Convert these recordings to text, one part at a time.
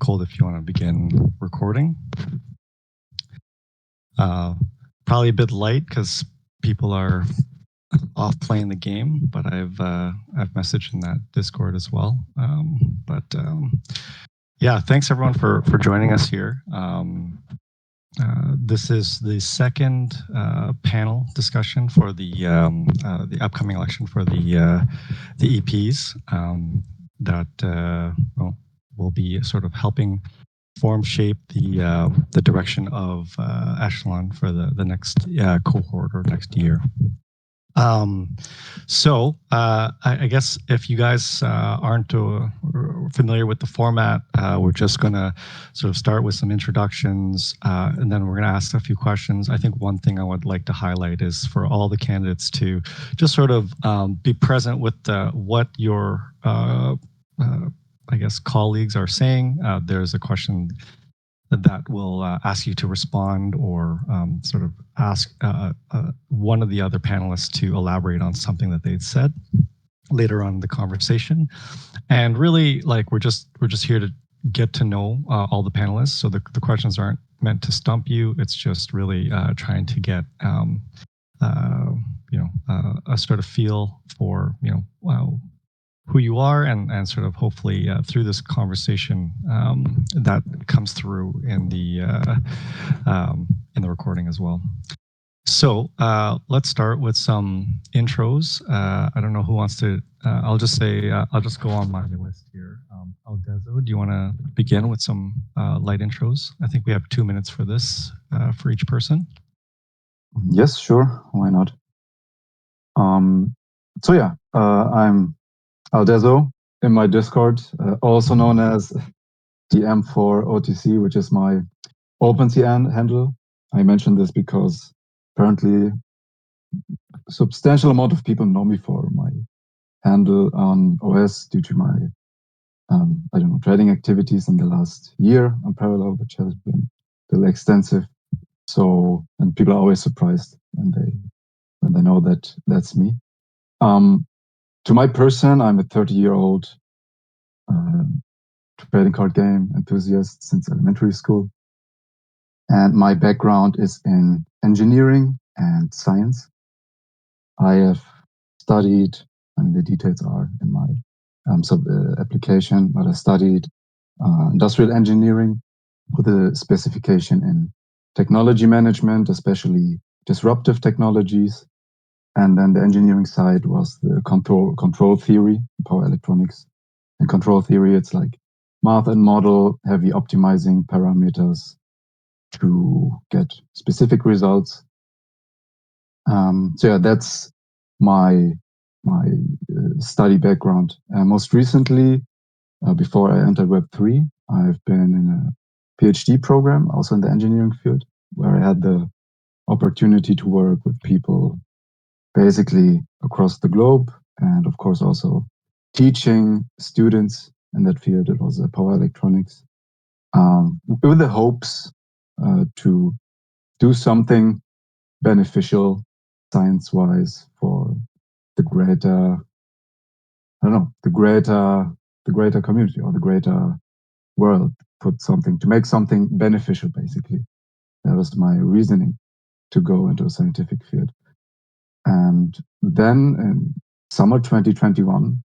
Cold, if you want to begin recording. Probably a bit light because people are off playing the game, but I've messaged in that Discord as well. Yeah, thanks everyone for joining us here. This is the second panel discussion for the upcoming election for the EPs that will be sort of helping form shape the direction of Echelon for the next cohort or next year. I guess if you guys aren't familiar with the format, we're just going to sort of start with some introductions, and then we're going to ask a few questions. I think one thing I would like to highlight is for all the candidates to just sort of be present with what your I guess colleagues are saying. There's a question that will ask you to respond or sort of ask one of the other panelists to elaborate on something that they'd said later on in the conversation. And really, like, we're just here to get to know all the panelists. So the questions aren't meant to stump you. It's just really trying to get a sort of feel for who you are, and sort of hopefully through this conversation that comes through in the recording as well. So let's start with some intros. I don't know who wants to. I'll just go on my list here. Aldezo, do you want to begin with some light intros? I think we have 2 minutes for this for each person. Yes, sure. Why not? I'm Aldezo in my Discord, also known as DM4OTC, which is my OpenCN handle. I mention this because apparently a substantial amount of people know me for my handle on OS due to my, trading activities in the last year on Parallel, which has been really extensive. So, and people are always surprised when they know that that's me. To my person, I'm a 30-year-old trading card game enthusiast since elementary school. And my background is in engineering and science. I have studied, the details are in my application, but I studied industrial engineering with a specification in technology management, especially disruptive technologies. And then the engineering side was the control theory, power electronics. And control theory, it's like math and model, heavy optimizing parameters to get specific results. That's my study background. Most recently, before I entered Web3, I've been in a PhD program, also in the engineering field, where I had the opportunity to work with people basically across the globe, and of course also teaching students in that field. It was power electronics, with the hopes to do something beneficial science-wise for the greater community or the greater world. To make something beneficial, basically. That was my reasoning to go into a scientific field. And then in summer 2021,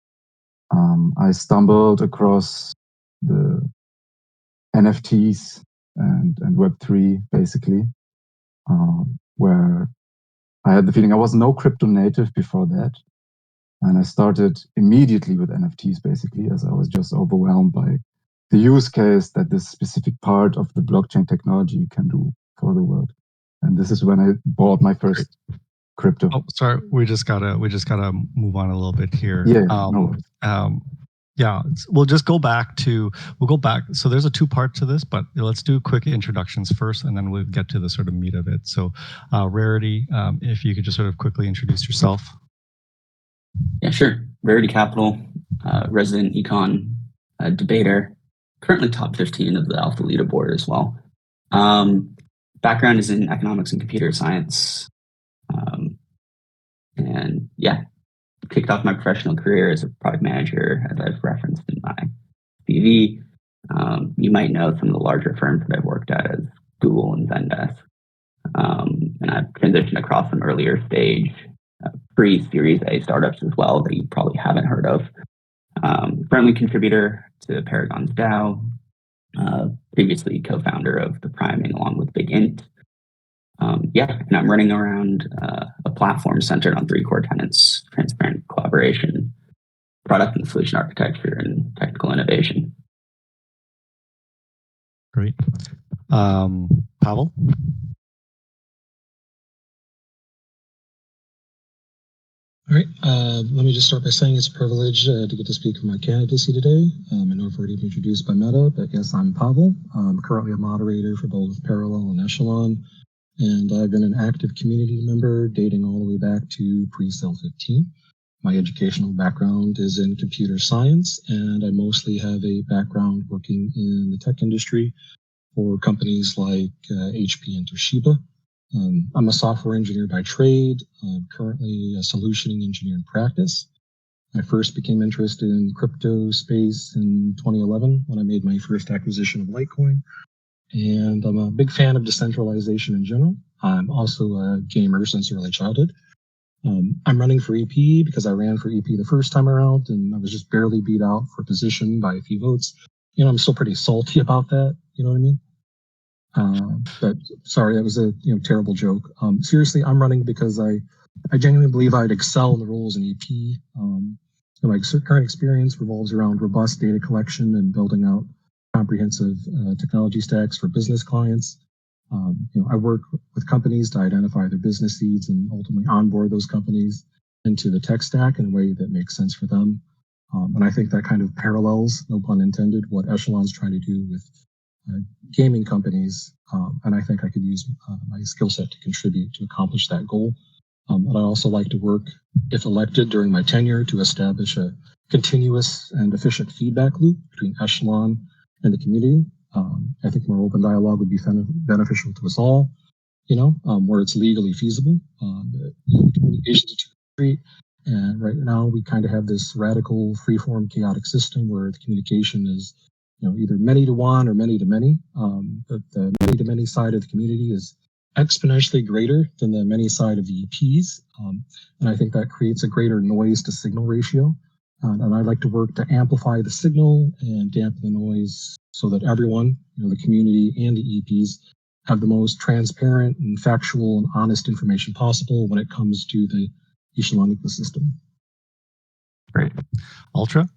I stumbled across the NFTs and Web3, basically, where I had the feeling I was no crypto native before that. And I started immediately with NFTs, basically, as I was just overwhelmed by the use case that this specific part of the blockchain technology can do for the world. And this is when I bought my first crypto. Oh, sorry, we just gotta move on a little bit here. Yeah, we'll go back. So there's a two-part to this, but let's do quick introductions first, and then we'll get to the sort of meat of it. So, Rarity, if you could just sort of quickly introduce yourself. Yeah, sure. Rarity Capital, resident econ debater, currently top 15 of the Alpha leaderboard as well. Background is in economics and computer science. And yeah, kicked off my professional career as a product manager, as I've referenced in my CV. You might know some of the larger firms that I've worked at as Google and Zendesk. And I've transitioned across some earlier stage pre-Series A startups as well that you probably haven't heard of. Currently contributor to Paragon's DAO, previously co-founder of the Priming along with Big Int. And I'm running around a platform centered on 3 core tenets: transparent collaboration, product and solution architecture, and technical innovation. Great. Pavel? All right. Let me just start by saying it's a privilege to get to speak for my candidacy today. I know I've already been introduced by Meta, but yes, I'm Pavel. I'm currently a moderator for both Parallel and Echelon, and I've been an active community member dating all the way back to pre-Cell 15. My educational background is in computer science, and I mostly have a background working in the tech industry for companies like HP and Toshiba. I'm a software engineer by trade. I'm currently a solutioning engineer in practice. I first became interested in crypto space in 2011 when I made my first acquisition of Litecoin. And I'm a big fan of decentralization in general. I'm also a gamer since early childhood. I'm running for EP because I ran for EP the first time around and I was just barely beat out for position by a few votes. I'm still pretty salty about that. You know what I mean? But sorry, that was a terrible joke. Seriously, I'm running because I genuinely believe I'd excel in the roles in EP. My current experience revolves around robust data collection and building out comprehensive technology stacks for business clients. I work with companies to identify their business needs and ultimately onboard those companies into the tech stack in a way that makes sense for them. And I think that kind of parallels, no pun intended, what Echelon's trying to do with gaming companies, and I think I could use my skill set to contribute to accomplish that goal. And I also like to work, if elected during my tenure, to establish a continuous and efficient feedback loop between Echelon and the community. I think more open dialogue would be beneficial to us all, where it's legally feasible. Communications is great. And right now we kind of have this radical freeform chaotic system where the communication is either many to one or many to many. But the many to many side of the community is exponentially greater than the many side of the EPs. And I think that creates a greater noise to signal ratio. And I'd like to work to amplify the signal and dampen the noise so that everyone, the community and the EPs, have the most transparent and factual and honest information possible when it comes to the Echelon ecosystem. Great. Ultra?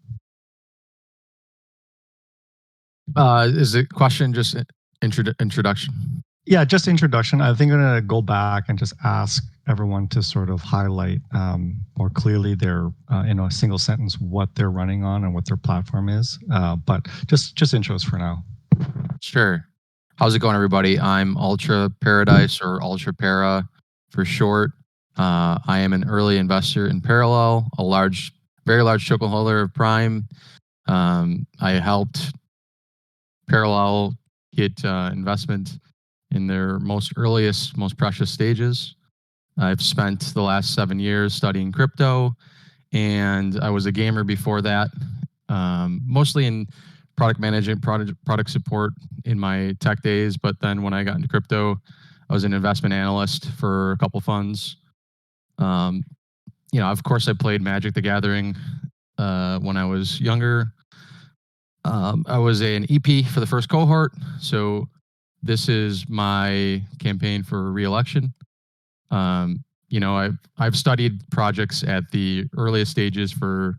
Is the question just introduction? Yeah, just introduction. I think I'm going to go back and just ask everyone to sort of highlight more clearly their, in a single sentence, what they're running on and what their platform is. But just intros for now. Sure. How's it going, everybody? I'm Ultra Paradise, or Ultra Para for short. I am an early investor in Parallel, a very large token holder of Prime. I helped Parallel get investment in their most earliest, most precious stages. I've spent the last 7 years studying crypto, and I was a gamer before that, mostly in product management, product support in my tech days. But then when I got into crypto, I was an investment analyst for a couple funds. Of course, I played Magic the Gathering when I was younger. I was an EP for the first cohort, so this is my campaign for re-election. I've studied projects at the earliest stages for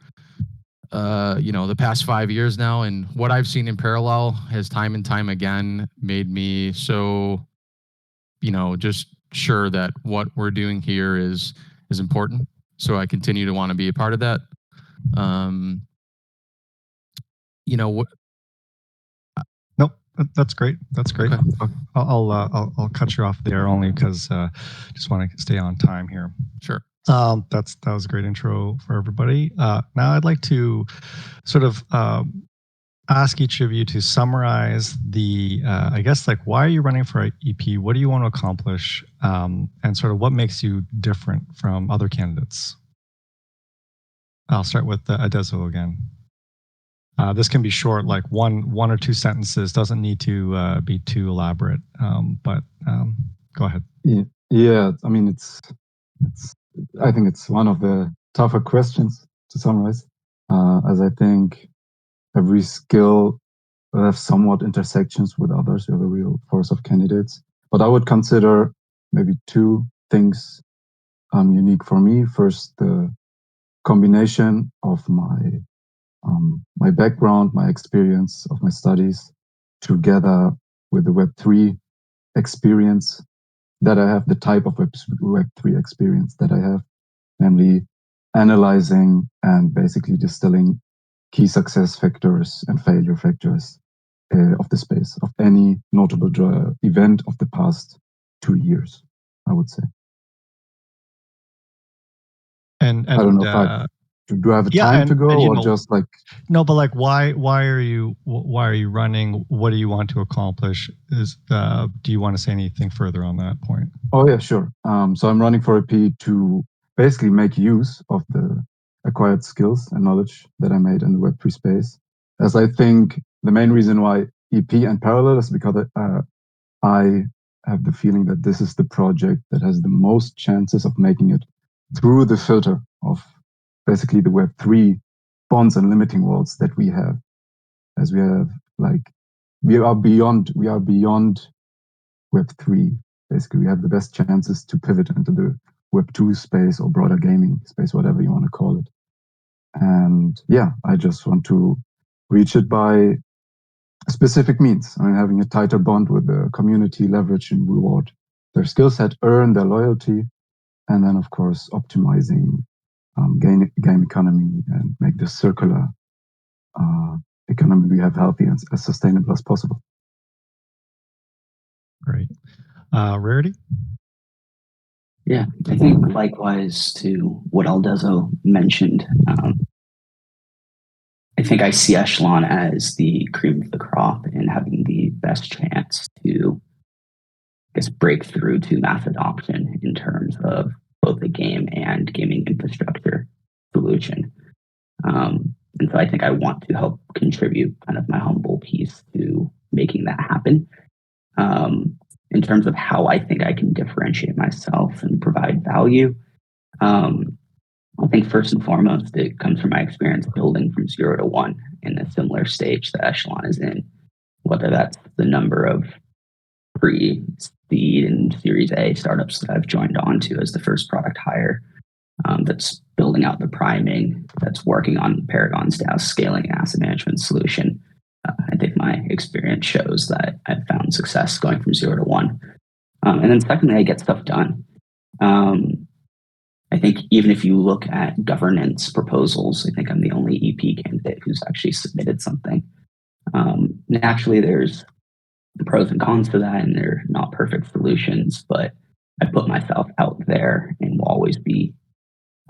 the past 5 years now, and what I've seen in Parallel has time and time again made me so just sure that what we're doing here is important. So I continue to want to be a part of that. Nope, that's great. That's great. Okay. I'll cut you off there only because just want to stay on time here. Sure. That was a great intro for everybody. Now I'd like to sort of ask each of you to summarize the, I guess, like, why are you running for EP? What do you want to accomplish? And sort of what makes you different from other candidates? I'll start with Adeso again. This can be short, like one or two sentences. Doesn't need to be too elaborate. But go ahead. Yeah. I mean, it's. I think it's one of the tougher questions to summarize, as I think every skill will have somewhat intersections with others. You have a real force of candidates, but I would consider maybe two things unique for me. First, the combination of my background, my experience of my studies, together with the Web3 experience that I have, the type of Web3 experience that I have, namely analyzing and basically distilling key success factors and failure factors of the space, of any notable event of the past 2 years, I would say. And I don't know if do I have time to go, or just like? No, but like, why are you running? What do you want to accomplish? Do you want to say anything further on that point? Oh yeah, sure. So I'm running for EP to basically make use of the acquired skills and knowledge that I made in the Web3 space, as I think the main reason why EP and Parallel is because I have the feeling that this is the project that has the most chances of making it through the filter of basically the Web3 bonds and limiting walls that we have, as we have we are beyond Web3. Basically, we have the best chances to pivot into the Web2 space or broader gaming space, whatever you want to call it. And yeah, I just want to reach it by specific means. I mean, having a tighter bond with the community, leverage and reward their skill set, earn their loyalty, and then of course optimizing game economy and make this circular economy we have healthy and as sustainable as possible. Great. Rarity? Yeah, I think likewise to what Aldezo mentioned. I think I see Echelon as the cream of the crop and having the best chance to, I guess, break through to mass adoption in terms of both the game and gaming infrastructure solution. And so I think I want to help contribute kind of my humble piece to making that happen. In terms of how I think I can differentiate myself and provide value, I think first and foremost, it comes from my experience building from 0 to 1 in a similar stage that Echelon is in, whether that's the number of pre-seed and Series A startups that I've joined onto as the first product hire, that's building out the priming, that's working on Paragon's scaling and asset management solution. I think my experience shows that I've found success going from 0 to 1. And then secondly, I get stuff done. I think even if you look at governance proposals, I think I'm the only EP candidate who's actually submitted something. Naturally, there's the pros and cons to that, and they're not perfect solutions, but I put myself out there and will always be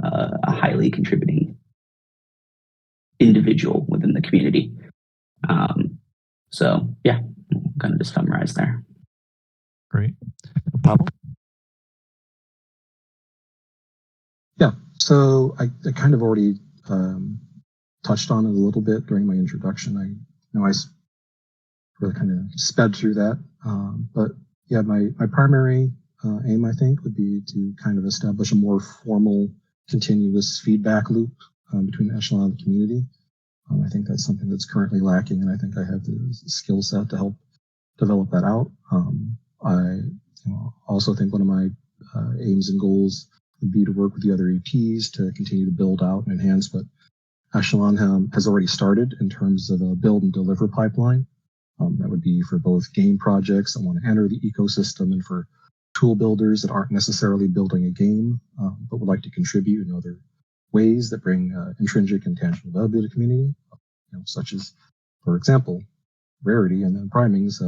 a highly contributing individual within the community. So yeah, I'm going to just summarize there. Great. Pablo? Yeah, so I kind of already touched on it a little bit during my introduction. I know I really kind of sped through that, but yeah, my primary aim, I think, would be to kind of establish a more formal, continuous feedback loop between Echelon and the community. I think that's something that's currently lacking, and I think I have the skill set to help develop that out. I also think one of my aims and goals would be to work with the other EPs to continue to build out and enhance what Echelon has already started in terms of a build and deliver pipeline. That would be for both game projects that want to enter the ecosystem and for tool builders that aren't necessarily building a game, but would like to contribute in other ways that bring intrinsic and tangible value to the community, such as, for example, Rarity and then Priming's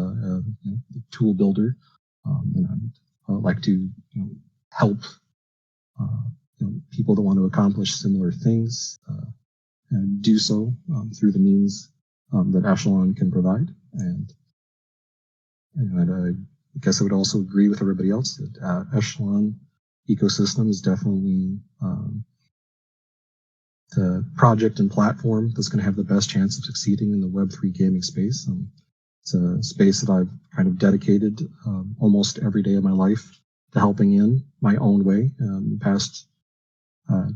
tool builder. And I'd like to help people that want to accomplish similar things and do so through the means that Echelon can provide. And I guess I would also agree with everybody else that Echelon ecosystem is definitely the project and platform that's going to have the best chance of succeeding in the Web3 gaming space. It's a space that I've kind of dedicated almost every day of my life to helping in my own way. The past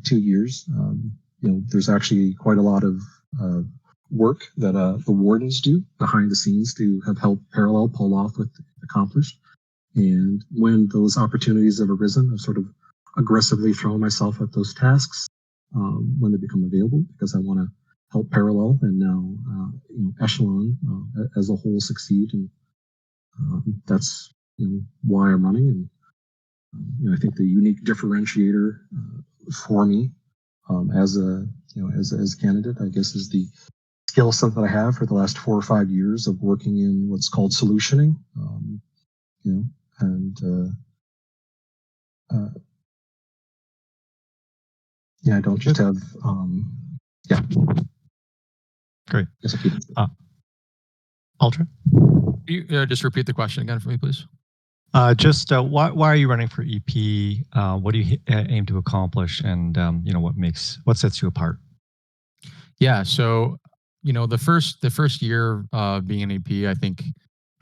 2 years, there's actually quite a lot of work that the wardens do behind the scenes to have helped Parallel pull off what they've accomplished. And when those opportunities have arisen, I've sort of aggressively thrown myself at those tasks when they become available, because I want to help Parallel and now Echelon as a whole succeed. And that's why I'm running. And I think the unique differentiator for me as a as a candidate, I guess, is the skill set that I have for the last 4 or 5 years of working in what's called solutioning. I don't just have Great. Yes, I keep it. Ultra? Can you just repeat the question again for me, please? Why are you running for EP? What do you aim to accomplish, and what sets you apart? Yeah, so the first year being an EP, I think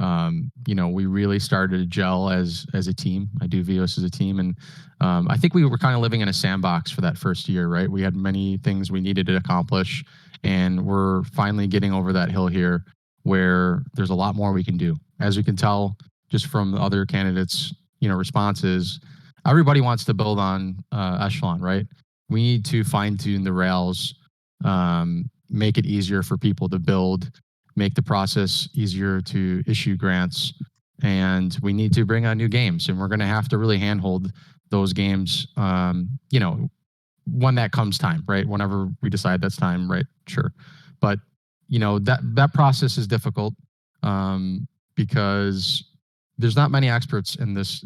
we really started to gel as a team. I do Vios as a team, and I think we were kind of living in a sandbox for that first year, right? We had many things we needed to accomplish, and we're finally getting over that hill here, where there's a lot more we can do. As we can tell just from the other candidates, responses, everybody wants to build on Echelon, right? We need to fine tune the rails, make it easier for people to build, make the process easier to issue grants, and we need to bring on new games. And we're going to have to really handhold those games, when that comes time, right? Whenever we decide that's time, right? Sure. But that process is difficult because there's not many experts in this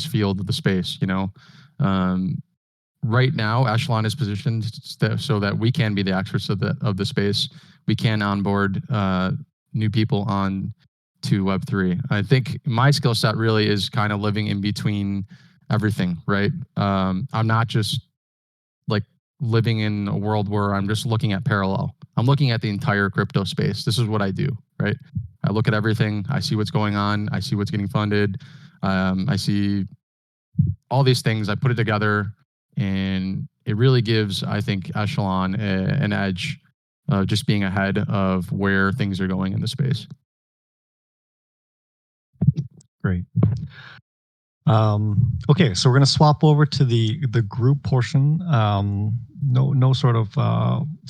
field of the space. Right now, Echelon is positioned so that we can be the experts of the space. We can onboard new people on to Web3. I think my skill set really is kind of living in between everything, right? I'm not just like living in a world where I'm just looking at Parallel. I'm looking at the entire crypto space. This is what I do, right? I look at everything. I see what's going on. I see what's getting funded. I see all these things. I put it together, and it really gives, I think, Echelon an edge, just being ahead of where things are going in the space. Great. Okay, so we're going to swap over to the group portion. No sort of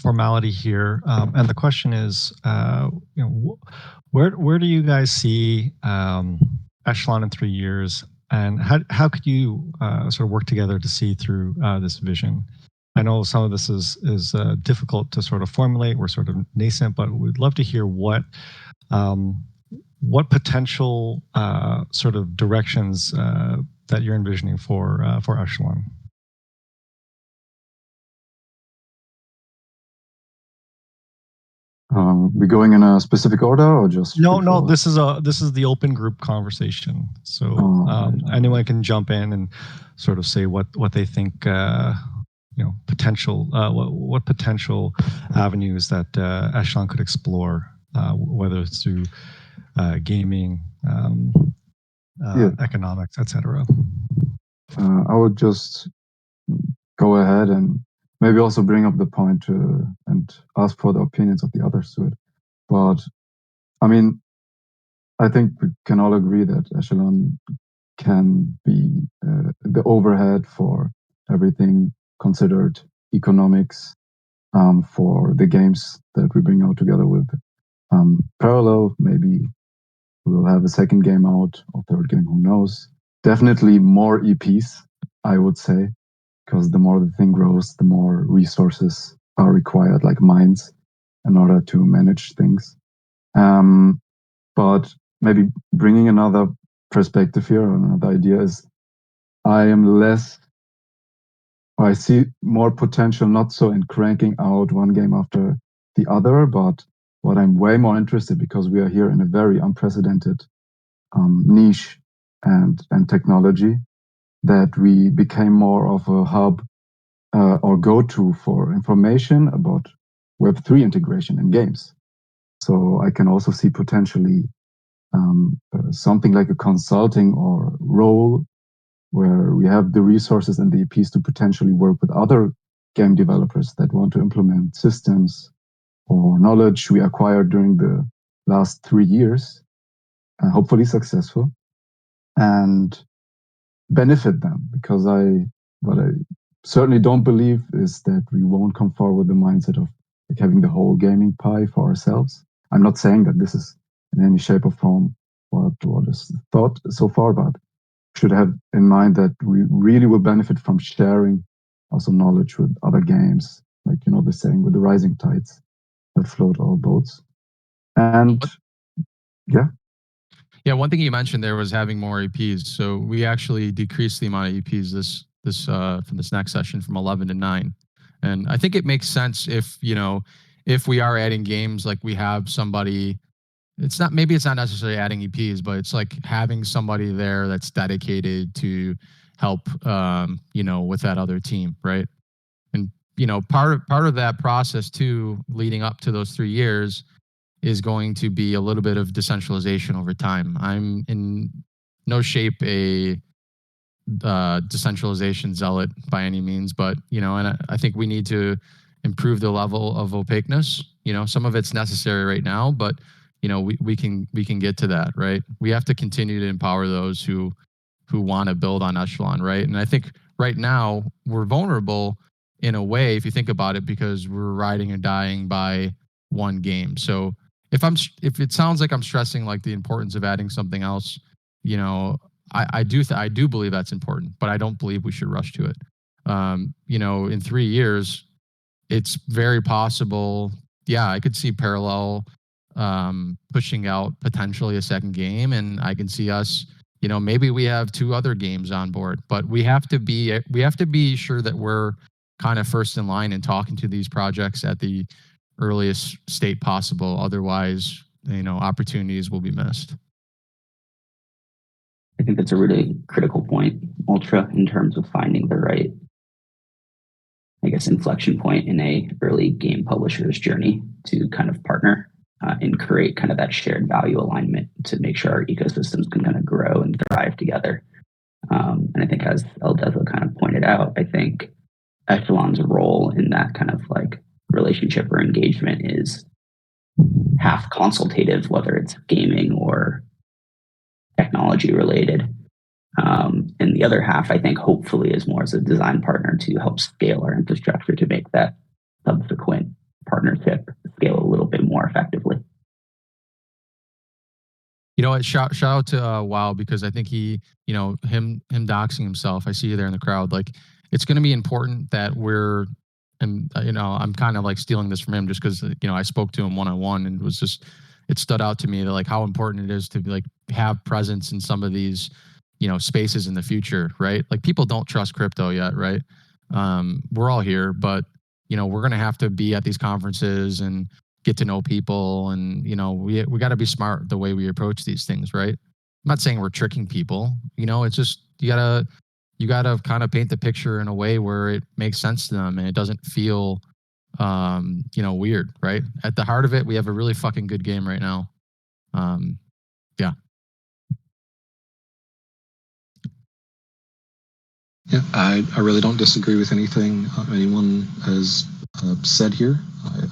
formality here, and the question is, where do you guys see Echelon in 3 years, and how could you sort of work together to see through this vision? I know some of this is difficult to sort of formulate. We're sort of nascent, but we'd love to hear what potential sort of directions that you're envisioning for Echelon? We going in a specific order or just no? This is the open group conversation. So anyone can jump in and sort of say what they think. Potential what potential avenues that Echelon could explore, whether it's through gaming, economics, etc. I would just go ahead and maybe also bring up the point and ask for the opinions of the others to it. But I mean, I think we can all agree that Echelon can be the overhead for everything considered economics for the games that we bring out together with Parallel. Maybe we'll have a second game out or third game, who knows. Definitely more EPs, I would say, because the more the thing grows, the more resources are required, like mines, in order to manage things. But maybe bringing another perspective here, or another idea is, I see more potential, not so in cranking out one game after the other, but what I'm way more interested, because we are here in a very unprecedented niche and technology, that we became more of a hub or go-to for information about Web3 integration in games. So I can also see potentially something like a consulting or role where we have the resources and the EPs to potentially work with other game developers that want to implement systems or knowledge we acquired during the last 3 years, hopefully successful, and benefit them. Because what I certainly don't believe is that we won't come forward with the mindset of like having the whole gaming pie for ourselves. I'm not saying that this is in any shape or form what is thought so far, but should have in mind that we really will benefit from sharing also knowledge with other games, like the saying, with the rising tides that float all boats. And yeah. Yeah, one thing you mentioned there was having more EPs. So we actually decreased the amount of EPs for this next session from 11 to 9. And I think it makes sense if we are adding games, like we have somebody. It's not necessarily adding EPs, but it's like having somebody there that's dedicated to help with that other team, right? And part of that process too, leading up to those 3 years, is going to be a little bit of decentralization over time. I'm in no shape a decentralization zealot by any means, but and I think we need to improve the level of opaqueness. Some of it's necessary right now, but we can get to that, right? We have to continue to empower those who want to build on Echelon, right? And I think right now we're vulnerable in a way, if you think about it, because we're riding and dying by one game. So if it sounds like I'm stressing like the importance of adding something else, I do believe that's important, but I don't believe we should rush to it. In 3 years, it's very possible. Yeah, I could see Parallel pushing out potentially a second game, and I can see us. Maybe we have 2 other games on board, but we have to be sure that we're kind of first in line and talking to these projects at the earliest state possible. Otherwise, opportunities will be missed. I think that's a really critical point, Ultra, in terms of finding the right, I guess, inflection point in a early game publisher's journey to kind of partner and create kind of that shared value alignment to make sure our ecosystems can kind of grow and thrive together. And I think, as Eldezo kind of pointed out, I think Echelon's role in that kind of like relationship or engagement is half consultative, whether it's gaming or technology related. And the other half, I think, hopefully is more as a design partner to help scale our infrastructure to make that subsequent partnership scale a little bit more effectively. Shout out to Wow, because I think he, him doxing himself. I see you there in the crowd. Like, it's going to be important that we're, and I'm kind of like stealing this from him just because I spoke to him one-on-one, and it stood out to me that like how important it is to like have presence in some of these spaces in the future, right? Like, people don't trust crypto yet, right? We're all here, but we're going to have to be at these conferences and get to know people, and we got to be smart the way we approach these things, right? I'm not saying we're tricking people. It's just you gotta kind of paint the picture in a way where it makes sense to them and it doesn't feel weird, right? At the heart of it, we have a really fucking good game right now. Yeah. Yeah, I really don't disagree with anything anyone has said here.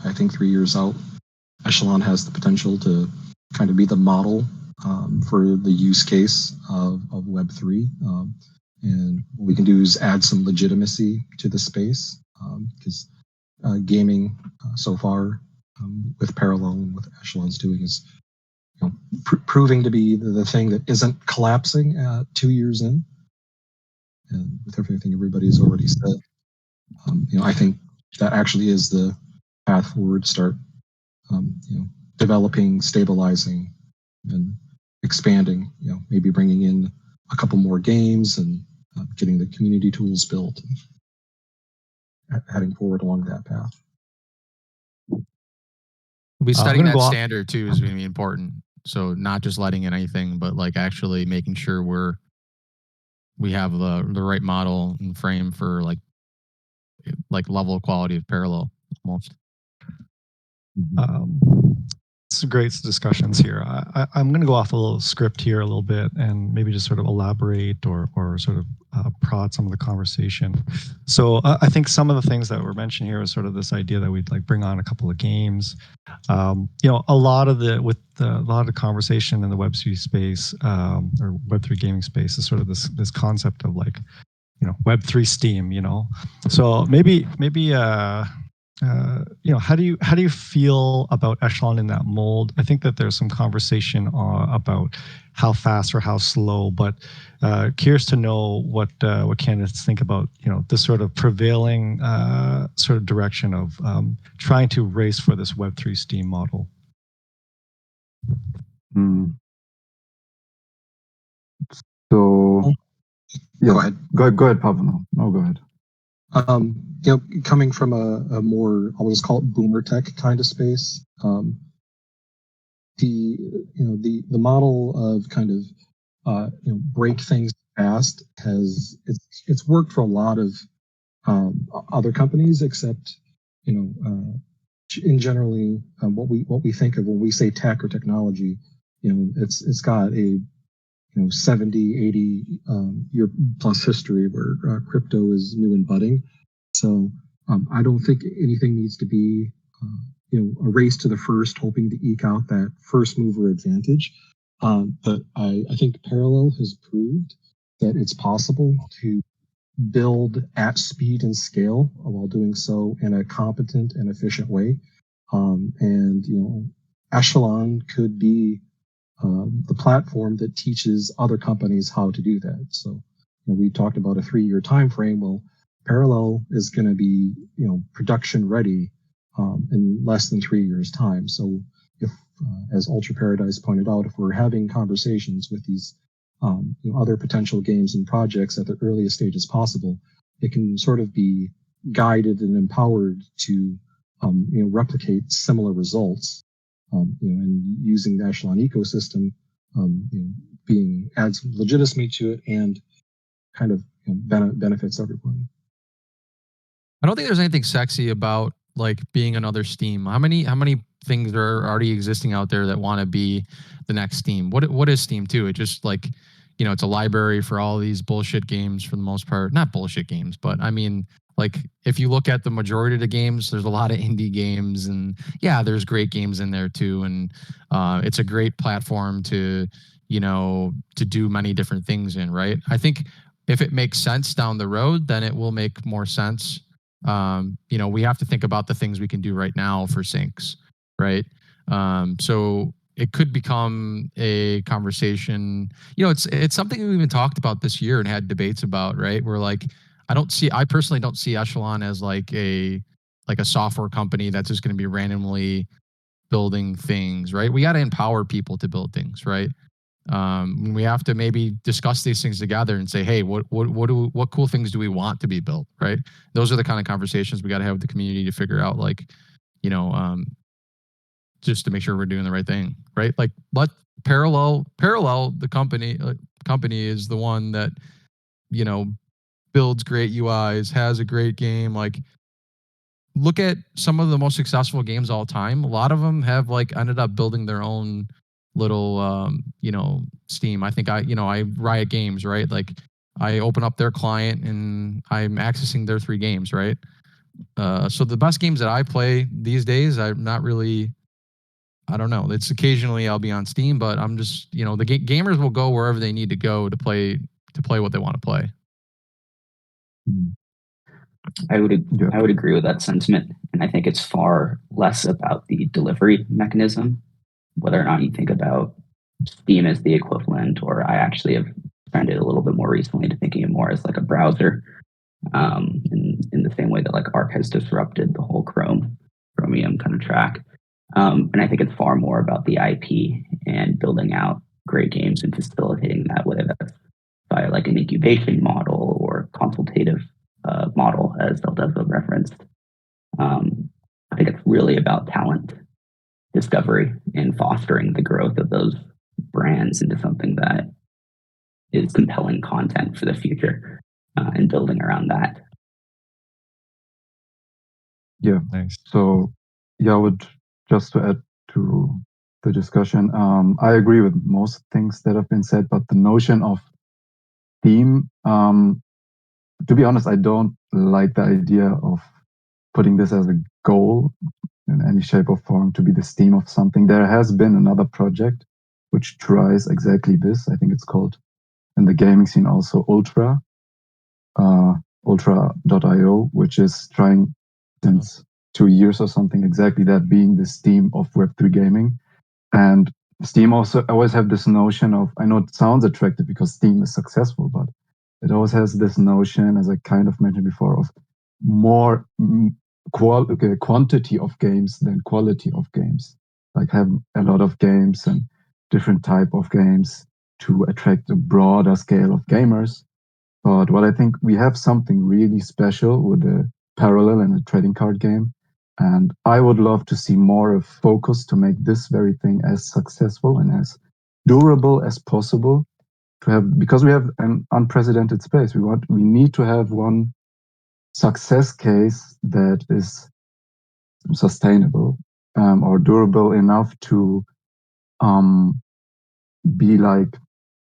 I think 3 years out, Echelon has the potential to kind of be the model for the use case of Web3. And what we can do is add some legitimacy to the space, because gaming so far with Parallel and with Echelon's doing is proving to be the thing that isn't collapsing 2 years in. And with everything everybody's already said, I think that actually is the path forward. Start, developing, stabilizing, and expanding. Maybe bringing in a couple more games and getting the community tools built, and heading forward along that path. We'll be setting that standard too is going to be important. So not just letting in anything, but like actually making sure we have the right model and frame for like level of quality of Parallel almost. It's great discussions here. I'm going to go off a little script here a little bit and maybe just sort of elaborate or sort of prod some of the conversation. So I think some of the things that were mentioned here is sort of this idea that we'd like bring on a couple of games. A lot of the conversation in the Web3 space or Web3 gaming space is sort of this concept of like, Web3 Steam. So maybe how do you feel about Echelon in that mold? I think that there's some conversation about how fast or how slow, but curious to know what candidates think about this sort of prevailing sort of direction of trying to race for this Web3 Steam model. So, Go ahead. Go ahead, Pavel. No, go ahead. Coming from a more, I'll just call it boomer tech kind of space, the model of kind of break things fast it's worked for a lot of other companies, except in generally what we think of when we say tech or technology, it's got a 70, 80 year plus history where crypto is new and budding. So I don't think anything needs to be a race to the first, hoping to eke out that first mover advantage. But I think Parallel has proved that it's possible to build at speed and scale while doing so in a competent and efficient way. And Echelon could be the platform that teaches other companies how to do that. So we talked about a 3-year time frame. Well, Parallel is going to be production ready in less than 3 years time. So if as Ultra Paradise pointed out, if we're having conversations with these other potential games and projects at the earliest stages possible, it can sort of be guided and empowered to replicate similar results. And using the Echelon ecosystem, adds legitimacy to it and kind of benefits everyone. I don't think there's anything sexy about like being another Steam. How many things are already existing out there that want to be the next Steam? What is Steam too? It just like it's a library for all these bullshit games for the most part. Not bullshit games, but I mean, like if you look at the majority of the games, there's a lot of indie games, and yeah, there's great games in there too. And it's a great platform to do many different things in, right? I think if it makes sense down the road, then it will make more sense. We have to think about the things we can do right now for syncs, right? So it could become a conversation. It's something we've even talked about this year and had debates about, right? We're like, I personally don't see Echelon as like a software company that's just going to be randomly building things, right? We got to empower people to build things, right? We have to maybe discuss these things together and say, hey, what cool things do we want to be built, right? Those are the kind of conversations we got to have with the community to figure out, like, just to make sure we're doing the right thing, right? Like, let Parallel, the company is the one that builds great UIs, has a great game. Like, look at some of the most successful games all time. A lot of them have like ended up building their own little Steam. I think I Riot Games, right? Like I open up their client and I'm accessing their 3 games, right? So the best games that I play these days, I'm not really, I don't know. It's occasionally I'll be on Steam, but I'm just, the gamers will go wherever they need to go to play what they want to play. I would agree with that sentiment, and I think it's far less about the delivery mechanism, whether or not you think about Steam as the equivalent, or I actually have trended a little bit more recently to thinking of more as like a browser, in the same way that like Arc has disrupted the whole Chromium kind of track. And I think it's far more about the IP and building out great games and facilitating that, whether that's by like an incubation model or consultative model, as Deldevo referenced. I think it's really about talent discovery and fostering the growth of those brands into something that is compelling content for the future, and building around that. Yeah. Nice. So, yeah, I would just to add to the discussion, I agree with most things that have been said, but the notion of theme, to be honest, I don't like the idea of putting this as a goal in any shape or form to be the theme of something. There has been another project which tries exactly this. I think it's called in the gaming scene also Ultra, ultra.io, which is trying since 2 years or something exactly that being this theme of Web3 gaming. And Steam also always have this notion of, I know it sounds attractive because Steam is successful, but it always has this notion, as I kind of mentioned before, of more quantity of games than quality of games. Like have a lot of games and different type of games to attract a broader scale of gamers. But what I think we have something really special with the parallel and a trading card game. And I would love to see more of focus to make this very thing as successful and as durable as possible to have, because we have an unprecedented space. We need to have one success case that is sustainable, or durable enough to um, be like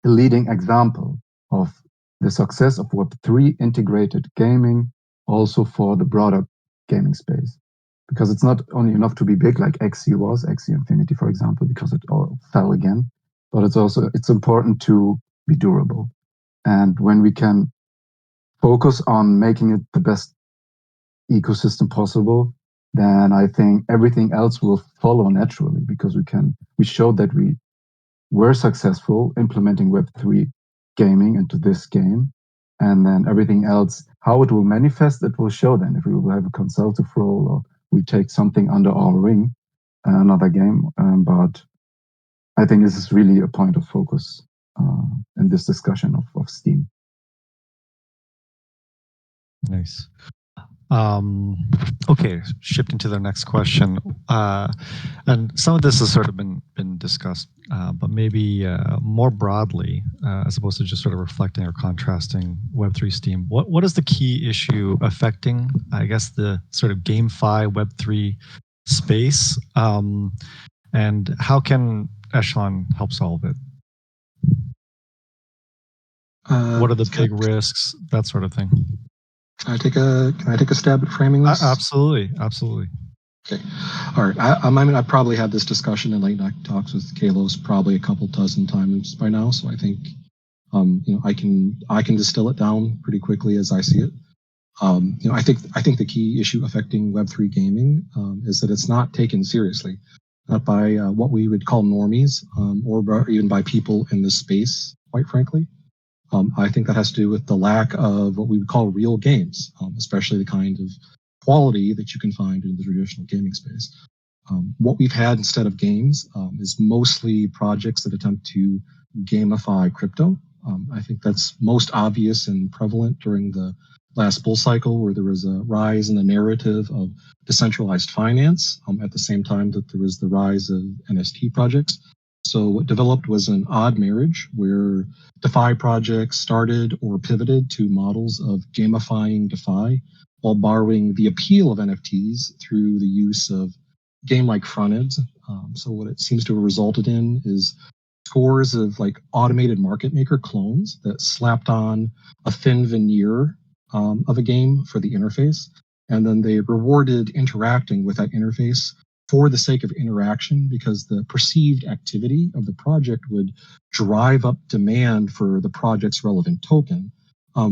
a leading example of the success of Web3 integrated gaming also for the broader gaming space. Because it's not only enough to be big like Axie was, Axie Infinity, for example, because it all fell again, but it's important to be durable. And when we can focus on making it the best ecosystem possible, then I think everything else will follow naturally because we showed that we were successful implementing Web3 gaming into this game. And then everything else, how it will manifest, it will show then if we will have a consultative role or we take something under our wing, another game. But I think this is really a point of focus in this discussion of Steam. Nice. Okay, shifting to the next question. And some of this has sort of been discussed, but maybe more broadly, as opposed to just sort of reflecting or contrasting Web3 Steam. What is the key issue affecting, I guess, the sort of GameFi Web3 space, and how can Echelon help solve it? What are the big risks, that sort of thing? Can I take a stab at framing this? Absolutely, absolutely. Okay. All right. I mean, I've probably had this discussion in late night talks with Kalos probably a couple dozen times by now. So I think, I can distill it down pretty quickly as I see it. I think the key issue affecting Web3 gaming is that it's not taken seriously, not by what we would call normies, or even by people in this space, quite frankly. I think that has to do with the lack of what we would call real games, especially the kind of quality that you can find in the traditional gaming space. What we've had instead of games is mostly projects that attempt to gamify crypto. I think that's most obvious and prevalent during the last bull cycle, where there was a rise in the narrative of decentralized finance at the same time that there was the rise of NFT projects. So what developed was an odd marriage where DeFi projects started or pivoted to models of gamifying DeFi while borrowing the appeal of NFTs through the use of game-like front ends. So what it seems to have resulted in is scores of like automated market maker clones that slapped on a thin veneer of a game for the interface. And then they rewarded interacting with that interface for the sake of interaction because the perceived activity of the project would drive up demand for the project's relevant token,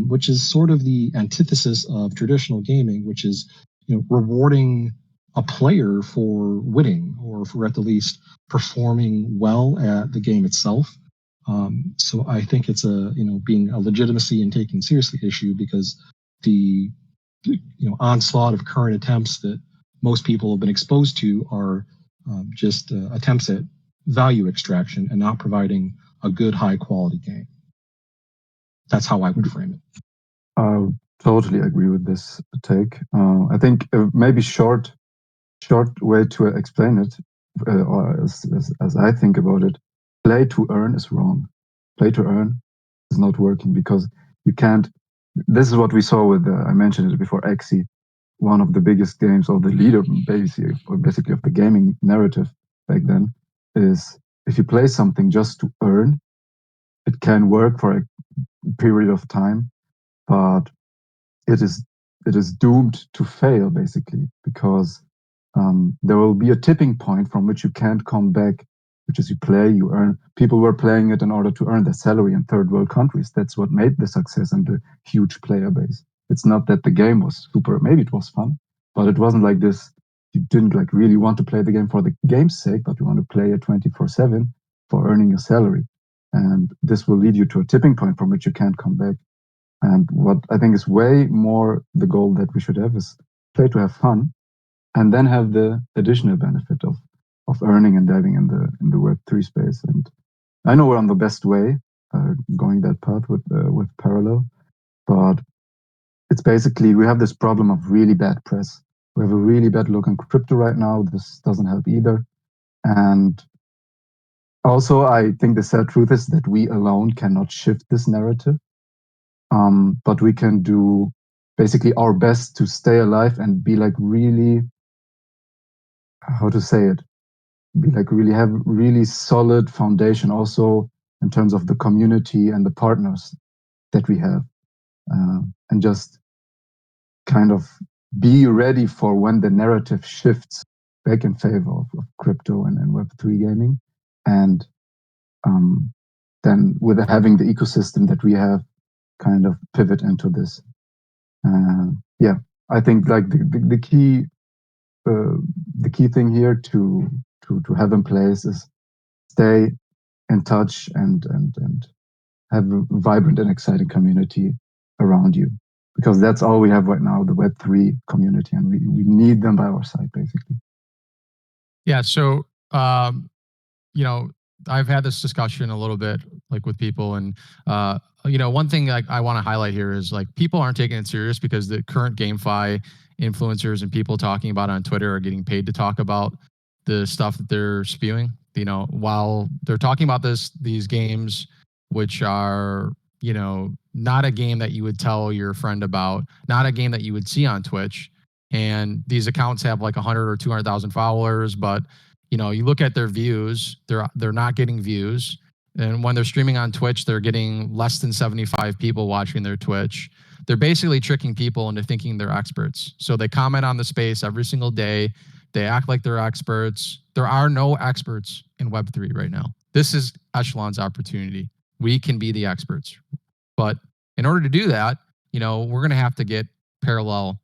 which is sort of the antithesis of traditional gaming, which is rewarding a player for winning or for at the least performing well at the game itself. So I think it's being a legitimacy and taking seriously issue because the onslaught of current attempts that most people have been exposed to are just attempts at value extraction and not providing a good high quality game. That's how I would frame it. I totally agree with this take. I think maybe short way to explain it, or as I think about it, play to earn is wrong. Play to earn is not working because you can't. This is what we saw with I mentioned it before, Axie. one of the biggest games, or the leader basically of the gaming narrative back then, is if you play something just to earn, it can work for a period of time, but it is doomed to fail basically, because there will be a tipping point from which you can't come back, which is you play, you earn. People were playing it in order to earn their salary in third world countries. That's what made the success and the huge player base. It's not that the game was super, maybe it was fun, but it wasn't like this. You didn't like really want to play the game for the game's sake, but you want to play it 24/7 for earning your salary. And this will lead you to a tipping point from which you can't come back. And what I think is way more the goal that we should have is play to have fun, and then have the additional benefit of earning and diving in the Web3 space. And I know we're on the best way going that path with Parallel, but it's basically we have this problem of really bad press. We have a really bad look on crypto right now. This doesn't help either. And also, I think the sad truth is that we alone cannot shift this narrative. But we can do basically our best to stay alive and be like really, how to say it, be like really have really solid foundation also in terms of the community and the partners that we have, and just kind of be ready for when the narrative shifts back in favor of crypto and Web3 gaming, and then with having the ecosystem that we have, kind of pivot into this. Yeah, I think like the key thing here to have in place is stay in touch and have a vibrant and exciting community around you, because that's all we have right now, the Web3 community, and we need them by our side basically. Yeah. So, you know, I've had this discussion a little bit like with people, and you know, one thing I want to highlight here is like people aren't taking it serious because the current GameFi influencers and people talking about it on Twitter are getting paid to talk about the stuff that they're spewing. You know, while they're talking about these games, which are, you know, not a game that you would tell your friend about, not a game that you would see on Twitch, and these accounts have like 100 or 200,000 followers, but you know, you look at their views, they're not getting views. And when they're streaming on Twitch, they're getting less than 75 people watching their Twitch. They're basically tricking people into thinking they're experts. So they comment on the space every single day. They act like they're experts. There are no experts in Web3 right now. This is Echelon's opportunity. We can be the experts. But in order to do that, you know, we're going to have to get Parallel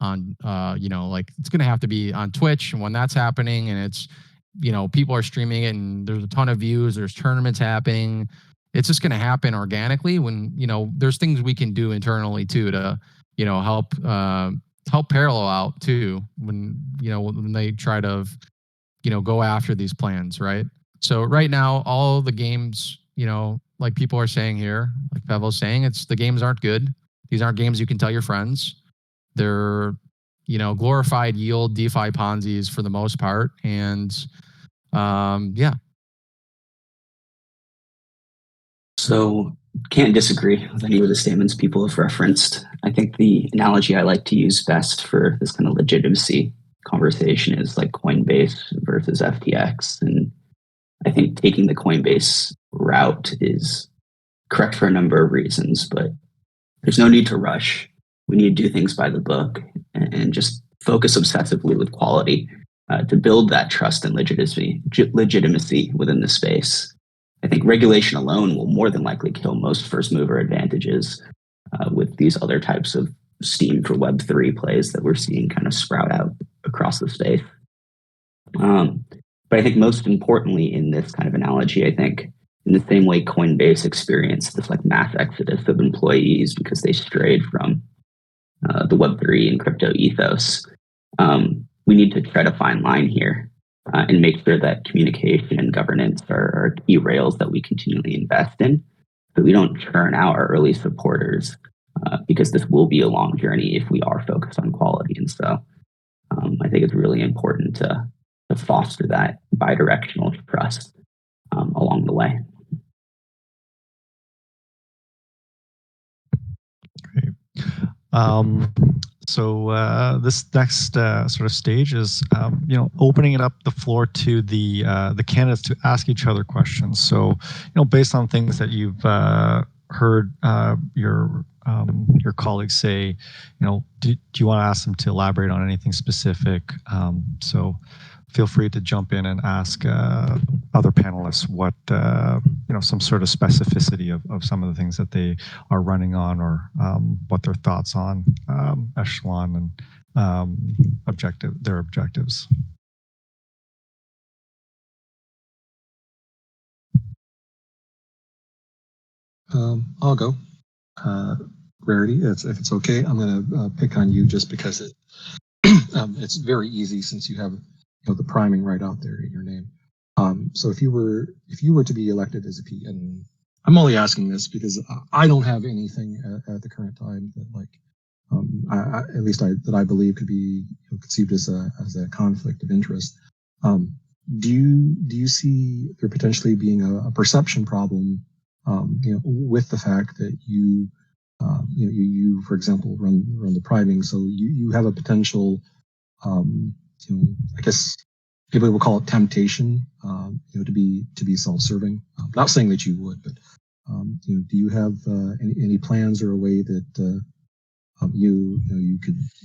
on, you know, like it's going to have to be on Twitch. And when that's happening and it's, you know, people are streaming it and there's a ton of views, there's tournaments happening, it's just going to happen organically when, you know, there's things we can do internally too to, you know, help Parallel out too when, you know, when they try to, you know, go after these plans, right? So right now, all the games, you know, like people are saying here, like Pavel's saying, it's the games aren't good. These aren't games you can tell your friends. They're, you know, glorified yield DeFi Ponzi's for the most part. And yeah. So can't disagree with any of the statements people have referenced. I think the analogy I like to use best for this kind of legitimacy conversation is like Coinbase versus FTX. And I think taking the Coinbase route is correct for a number of reasons, but there's no need to rush. We need to do things by the book and just focus obsessively with quality to build that trust and legitimacy within the space. I think regulation alone will more than likely kill most first mover advantages with these other types of steam for Web3 plays that we're seeing kind of sprout out across the space. But I think most importantly in this kind of analogy, I think in the same way Coinbase experienced this like mass exodus of employees because they strayed from the Web3 and crypto ethos, we need to tread a fine line here and make sure that communication and governance are key rails that we continually invest in, so we don't churn out our early supporters because this will be a long journey if we are focused on quality. And so I think it's really important to foster that bidirectional trust along the way. Great. So this next sort of stage is, opening it up the floor to the candidates to ask each other questions. So, based on things that you've heard your colleagues say, do you want to ask them to elaborate on anything specific? So feel free to jump in and ask other panelists what some sort of specificity of some of the things that they are running on, or what their thoughts on Echelon and their objectives. I'll go. Rarity, if it's okay, I'm going to pick on you just because it's very easy since you have the priming right out there in your name. So if you were to be elected as a P, and I'm only asking this because I don't have anything at the current time that at least that I believe could be conceived as a conflict of interest. Do you see there potentially being a perception problem, with the fact that you for example run the priming, so you have a potential, I guess people will call it temptation, to be self-serving. Not saying that you would, but do you have any plans or a way that you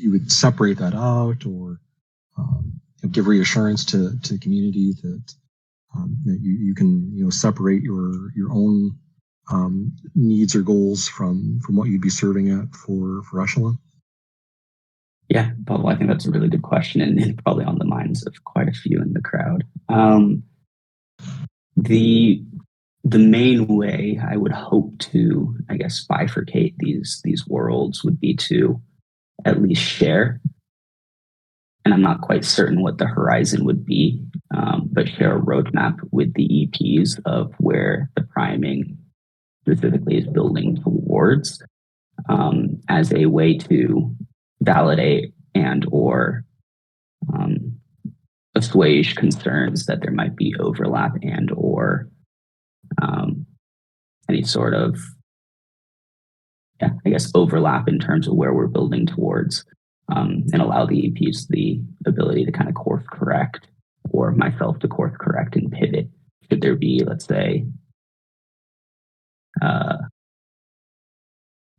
would separate that out, or give reassurance to the community that that you can separate your own needs or goals from what you'd be serving at for Echelon? Yeah, Paul, I think that's a really good question, and probably on the minds of quite a few in the crowd. The main way I would hope to, I guess, bifurcate these worlds would be to at least share, and I'm not quite certain what the horizon would be, but share a roadmap with the EPs of where the priming specifically is building towards, as a way to validate and or assuage concerns that there might be overlap and or any sort of, I guess, overlap in terms of where we're building towards, and allow the EPs the ability to kind of course correct, or myself to course correct and pivot should there be, let's say,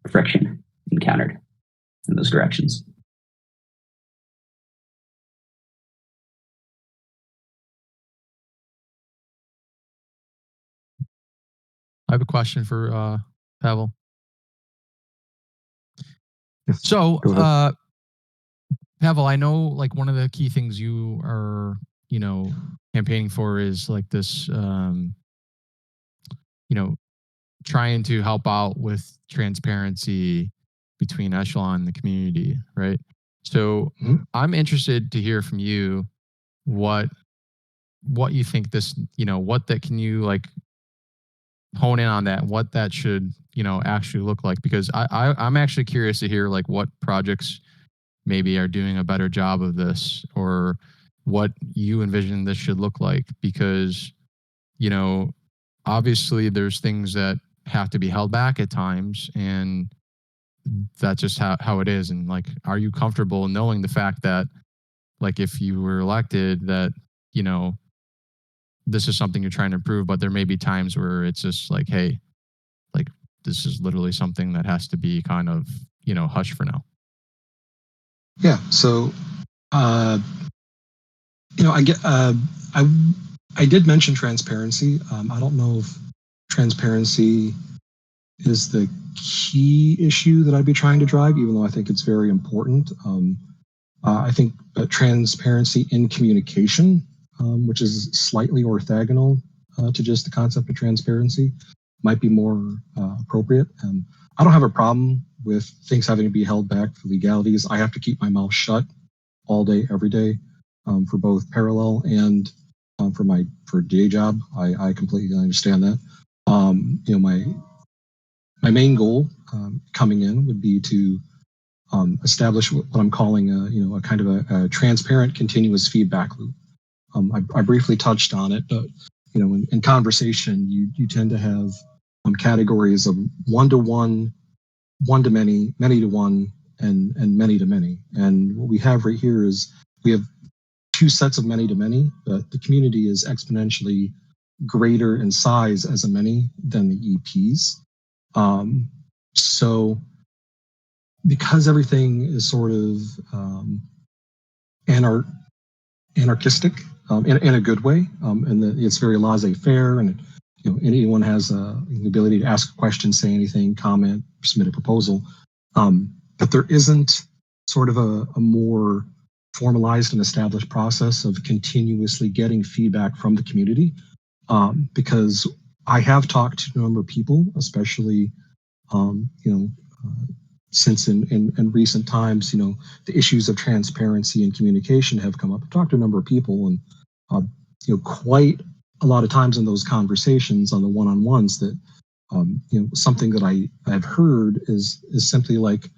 friction encountered in those directions. I have a question for Pavel. Yes. So, Pavel, I know like one of the key things you are, campaigning for is like this, trying to help out with transparency between Echelon and the community, right? So I'm interested to hear from you what you think this, what that can you like hone in on that, what that should, actually look like, because I'm actually curious to hear like what projects maybe are doing a better job of this, or what you envision this should look like, because, obviously there's things that have to be held back at times, and that's just how it is. And like, are you comfortable knowing the fact that like if you were elected that, this is something you're trying to improve, but there may be times where it's just like, hey, like this is literally something that has to be kind of, hush for now. Yeah. So, I get, I did mention transparency. I don't know if transparency is the key issue that I'd be trying to drive, even though I think it's very important. I think transparency in communication, which is slightly orthogonal to just the concept of transparency, might be more appropriate. I don't have a problem with things having to be held back for legalities. I have to keep my mouth shut all day, every day, for both parallel and for day job. I completely understand that. My main goal coming in would be to establish what I'm calling a kind of a transparent, continuous feedback loop. I briefly touched on it, but in conversation, you tend to have categories of one-to-one, one-to-many, many-to-one, and many to many. And what we have right here is we have two sets of many to many, but the community is exponentially greater in size as a many than the EPs. So because everything is sort of anarchistic in a good way, and it's very laissez-faire, and anyone has the ability to ask a question, say anything, comment, submit a proposal. But there isn't sort of a more formalized and established process of continuously getting feedback from the community. Because I have talked to a number of people, especially since in recent times, the issues of transparency and communication have come up. I've talked to a number of people, and quite a lot of times in those conversations on the one-on-ones that something that I've heard is simply like,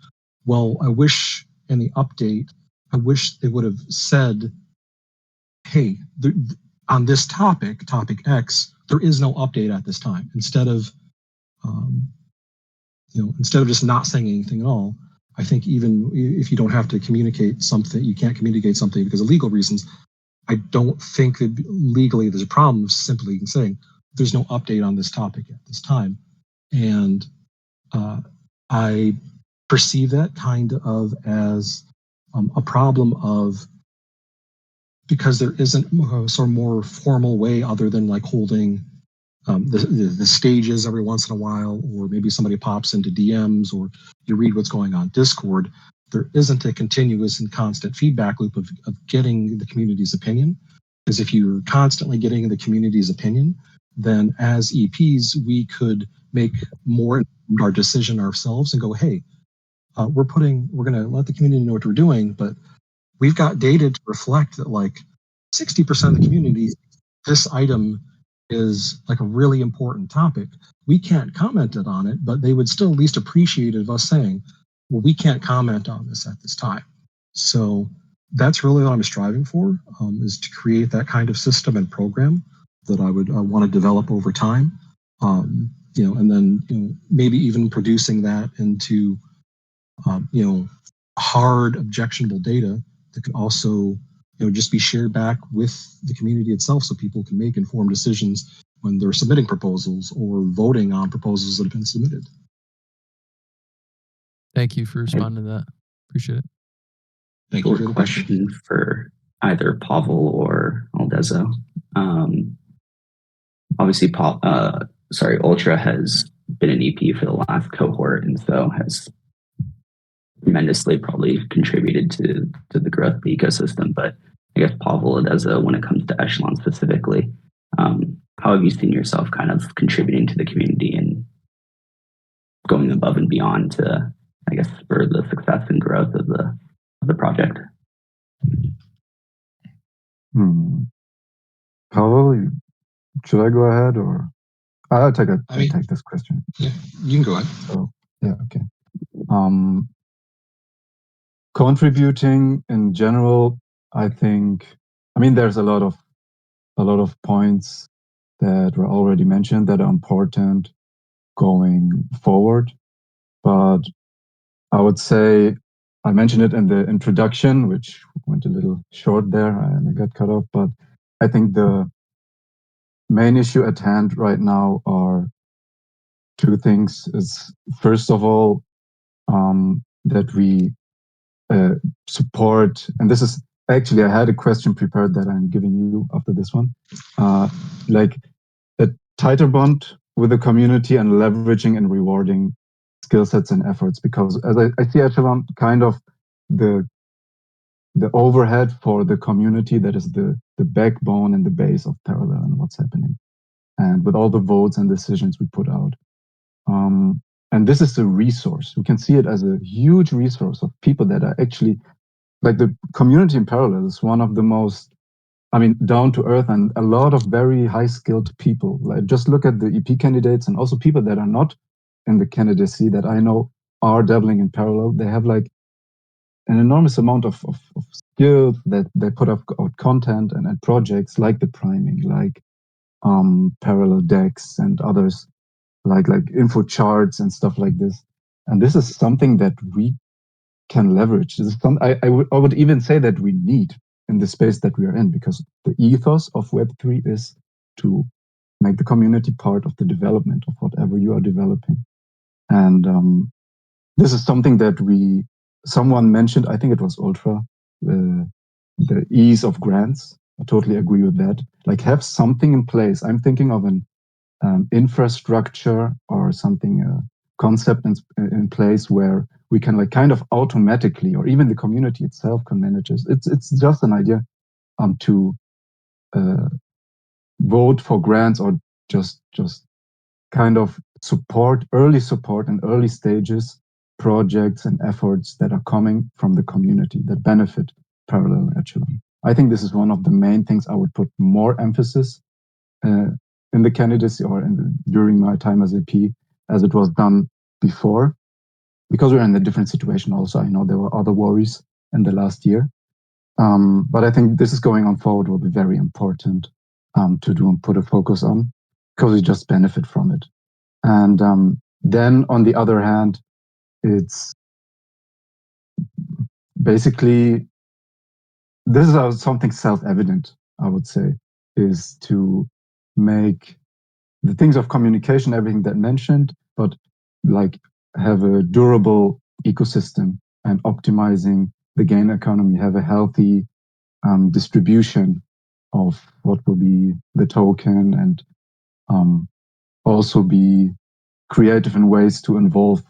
well, I wish in the update, I wish they would have said, hey, on this topic X, there is no update at this time. Instead of just not saying anything at all. I think even if you don't have to communicate something, you can't communicate something because of legal reasons. I don't think that legally there's a problem simply saying there's no update on this topic at this time. And I perceive that kind of as a problem of, because there isn't a sort of more formal way other than like holding the stages every once in a while, or maybe somebody pops into DMs, or you read what's going on Discord. There isn't a continuous and constant feedback loop of getting the community's opinion. Because if you're constantly getting the community's opinion, then as EPs, we could make more our decision ourselves and go, hey, we're going to let the community know what we're doing, but we've got data to reflect that like 60% of the community, this item is like a really important topic. We can't comment on it, but they would still at least appreciate it of us saying, well, we can't comment on this at this time. So that's really what I'm striving for, is to create that kind of system and program that I would want to develop over time. And then maybe even producing that into hard objectionable data that can also just be shared back with the community itself, so people can make informed decisions when they're submitting proposals or voting on proposals that have been submitted. Thank you for responding to that. Appreciate it. Thank you for the question for either Pavel or Aldezo. Obviously, Ultra has been an EP for the last cohort, and so has tremendously probably contributed to the growth of the ecosystem. But I guess Pavel, Aldezo, when it comes to Echelon specifically, how have you seen yourself kind of contributing to the community and going above and beyond to, I guess, spur the success and growth of the project? Pavel, should I go ahead, or I'll take this question. Yeah, you can go ahead. So yeah, okay. Contributing in general, I think. I mean, there's a lot of points that were already mentioned that are important going forward, but I would say I mentioned it in the introduction, which went a little short there and I got cut off. But I think the main issue at hand right now are two things. Is first of all that we support, and this is actually, I had a question prepared that I'm giving you after this one, like a tighter bond with the community and leveraging and rewarding skill sets and efforts, because as I see Echelon kind of the overhead for the community that is the backbone and the base of Parallel and what's happening, and with all the votes and decisions we put out. And this is a resource. We can see it as a huge resource of people that are actually, like, the community in Parallel is one of the most, I mean, down to earth, and a lot of very high skilled people. Like, just look at the EP candidates and also people that are not in the candidacy that I know are dabbling in Parallel. They have like an enormous amount of skill that they put out content and projects like the priming, like Parallel decks and others, like info charts and stuff like this. And this is something that we can leverage. This is I would even say that we need in the space that we are in, because the ethos of Web3 is to make the community part of the development of whatever you are developing. And this is something that someone mentioned, I think it was Ultra, the ease of grants. I totally agree with that. Like, have something in place. I'm thinking of an infrastructure or something, concept in place where we can like kind of automatically, or even the community itself can manage it. It's just an idea to vote for grants, or just kind of early support in early stages projects and efforts that are coming from the community that benefit Parallel and Echelon. I think this is one of the main things I would put more emphasis in the candidacy, or during my time as AP, as it was done before, because we're in a different situation also. I know there were other worries in the last year, but I think this is going on forward will be very important to do and put a focus on, because we just benefit from it. And then on the other hand, it's basically, this is something self-evident, I would say, is to make the things of communication, everything that mentioned, but like have a durable ecosystem and optimizing the gain economy, have a healthy distribution of what will be the token, and also be creative in ways to involve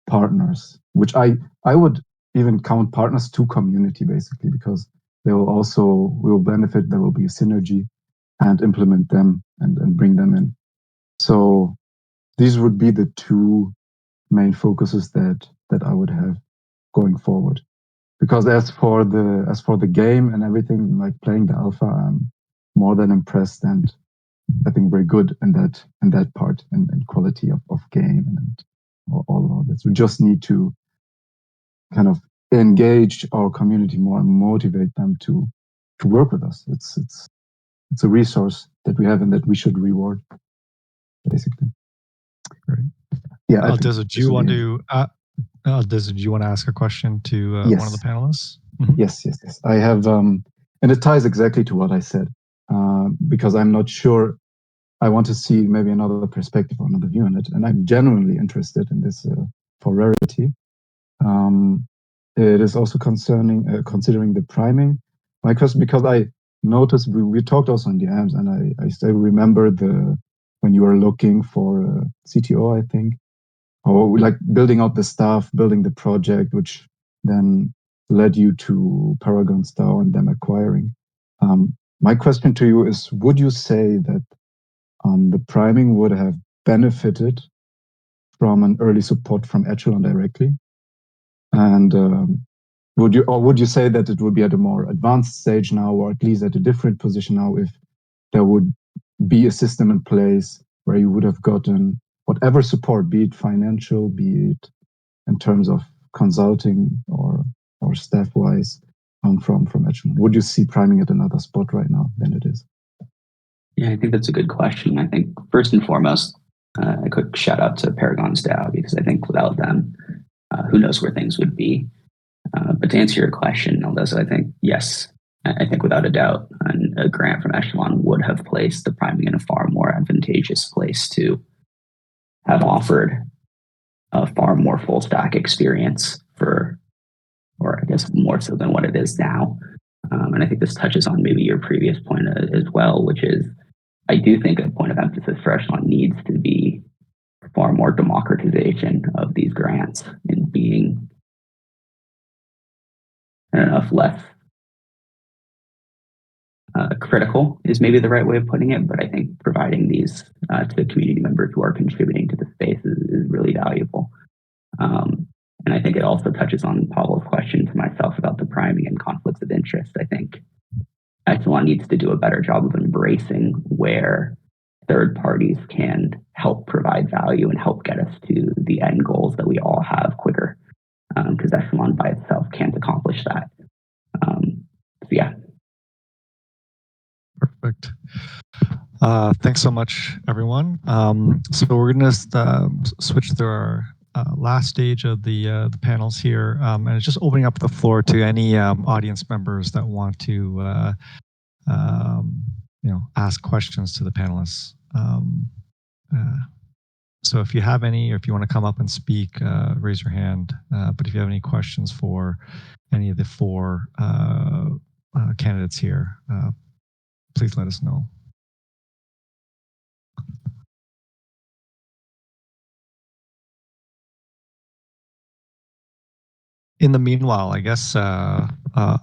partners, which I would even count partners to community, basically, because they will benefit, there will be a synergy, and implement them and bring them in. So these would be the two main focuses that I would have going forward. Because as for the game and everything, like playing the alpha, I'm more than impressed, and I think very good in that part, and quality of game and all of this. We just need to kind of engage our community more and motivate them to work with us. It's a resource that we have and that we should reward, basically. Great. Yeah. Aldeza, do you want to ask a question to Yes. one of the panelists? Mm-hmm. Yes. I have, and it ties exactly to what I said, because I'm not sure. I want to see maybe another perspective or another view on it, and I'm genuinely interested in this for Rarity. It is also considering the priming. My question, because I noticed we talked also in the DMs, and I still remember when you were looking for a CTO, I think, or like building out the staff, building the project, which then led you to Paragon DAO and them acquiring. My question to you is: would you say that the priming would have benefited from an early support from Echelon directly? And would you say that it would be at a more advanced stage now, or at least at a different position now, if there would be a system in place where you would have gotten whatever support, be it financial, be it in terms of consulting or staff-wise, from Echelon? Would you see priming at another spot right now than it is? Yeah, I think that's a good question. I think first and foremost, a quick shout out to Paragon DAO, because I think without them, who knows where things would be. But to answer your question, Aldeza, I think yes. I think without a doubt, a grant from Echelon would have placed the priming in a far more advantageous place to have offered a far more full stack experience or I guess more so than what it is now. And I think this touches on maybe your previous point as well, which is I do think a point of emphasis for Echelon needs to be far more democratization of these grants and being less critical is maybe the right way of putting it, but I think providing these to community members who are contributing to the space is really valuable. And I think it also touches on Pavel's question to myself about the priming and conflicts of interest. I think Echelon needs to do a better job of embracing where third parties can help provide value and help get us to the end goals that we all have quicker, because Echelon by itself can't accomplish that. So yeah. Perfect. Thanks so much, everyone. So we're going to switch through our last stage of the panels here, and it's just opening up the floor to any audience members that want to ask questions to the panelists. So if you have any, or if you want to come up and speak, raise your hand. But if you have any questions for any of the four candidates here, please let us know. In the meanwhile, I guess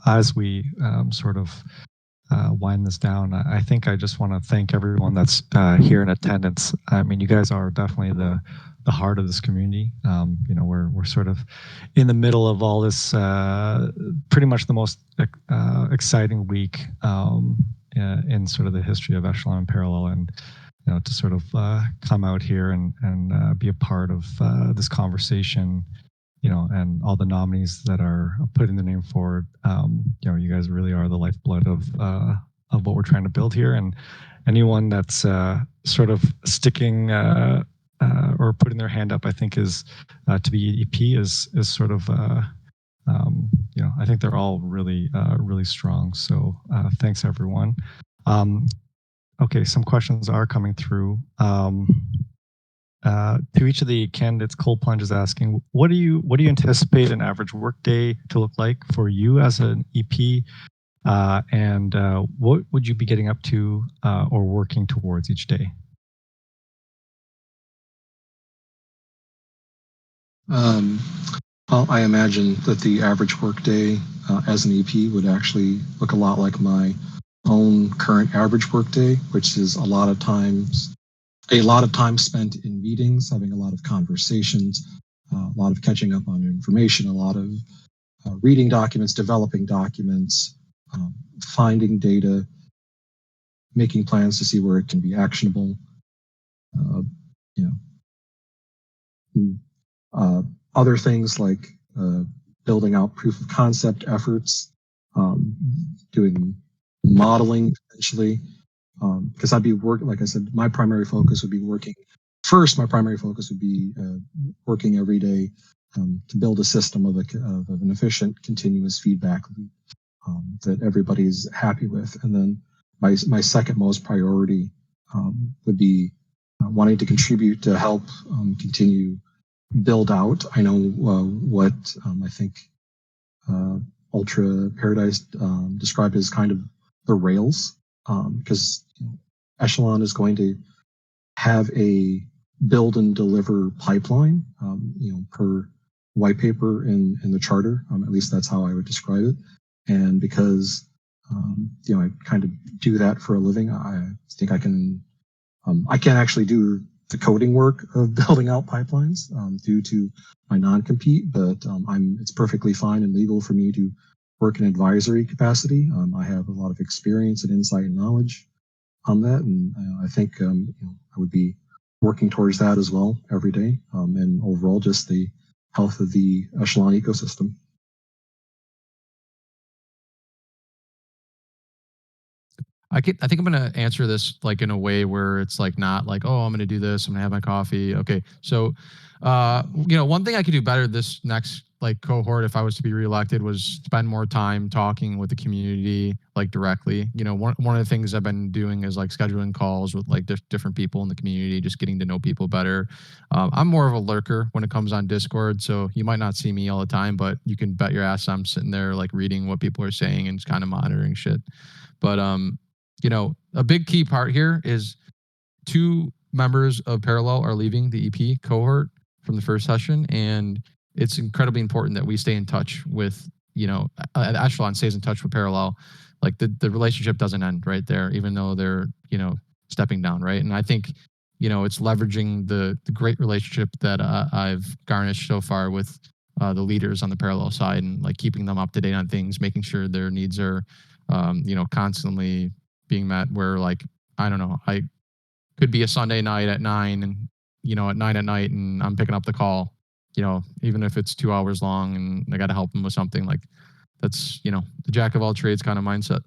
as we sort of wind this down, I think I just want to thank everyone that's here in attendance. I mean, you guys are definitely the heart of this community. We're sort of in the middle of all this, pretty much the most exciting week in sort of the history of Echelon and Parallel, and to sort of come out here and be a part of this conversation. And all the nominees that are putting their name forward, you guys really are the lifeblood of what we're trying to build here. And anyone that's sort of sticking or putting their hand up, I think is to be EP is sort of, I think they're all really, really strong. So thanks everyone. Okay, some questions are coming through. To each of the candidates, Cold Plunge is asking, what do you anticipate an average workday to look like for you as an EP, and what would you be getting up to or working towards each day? Well, I imagine that the average workday as an EP would actually look a lot like my own current average workday, which is a lot of time spent in meetings, having a lot of conversations, a lot of catching up on information, a lot of reading documents, developing documents, finding data, making plans to see where it can be actionable. Other things like building out proof of concept efforts, doing modeling potentially, because I'd be working, like I said, my primary focus would be working. First, my primary focus would be working every day to build a system of an efficient, continuous feedback loop that everybody's happy with. And then my second most priority would be wanting to contribute to help continue build out. I know what I think Ultra Paradise described as kind of the rails, because Echelon is going to have a build and deliver pipeline, per white paper in the charter. At least that's how I would describe it. And because I kind of do that for a living, I think I can actually do the coding work of building out pipelines due to my non-compete, but it's perfectly fine and legal for me to work in advisory capacity. I have a lot of experience and insight and knowledge on that, and I think I would be working towards that as well every day, and overall just the health of the Echelon ecosystem. I think I'm going to answer this like in a way where it's like not like, oh, I'm going to do this, I'm going to have my coffee. Okay. So, one thing I could do better this next like cohort, if I was to be reelected, was spend more time talking with the community, like directly. One of the things I've been doing is like scheduling calls with like different people in the community, just getting to know people better. I'm more of a lurker when it comes on Discord, so you might not see me all the time, but you can bet your ass I'm sitting there like reading what people are saying and just kind of monitoring shit. But a big key part here is 2 members of Parallel are leaving the EP cohort from the first session, and it's incredibly important that we stay in touch with, Echelon stays in touch with Parallel. Like the relationship doesn't end right there, even though they're, stepping down, right? And I think, it's leveraging the great relationship that I've garnished so far with the leaders on the Parallel side, and like keeping them up to date on things, making sure their needs are, constantly being met, where like, I don't know, I could be a Sunday night at 9 and, at 9 at night, and I'm picking up the call, even if it's 2 hours long and I got to help them with something. Like that's, the jack of all trades kind of mindset.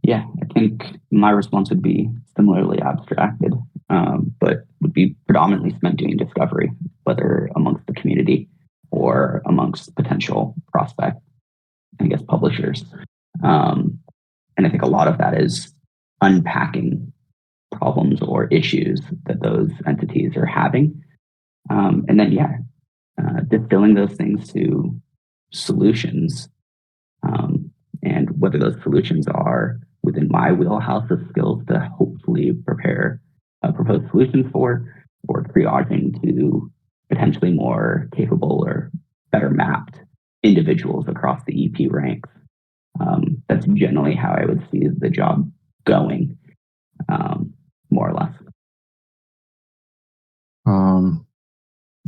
Yeah, I think my response would be similarly abstracted, but would be predominantly predominantly spent doing discovery, whether amongst the community or amongst potential prospect, I guess, publishers. And I think a lot of that is unpacking problems or issues that those entities are having. And then, distilling those things to solutions. And whether those solutions are within my wheelhouse of skills to hopefully prepare proposed solutions for, or triaging to potentially more capable or better mapped individuals across the EP ranks. That's generally how I would see the job going, more or less.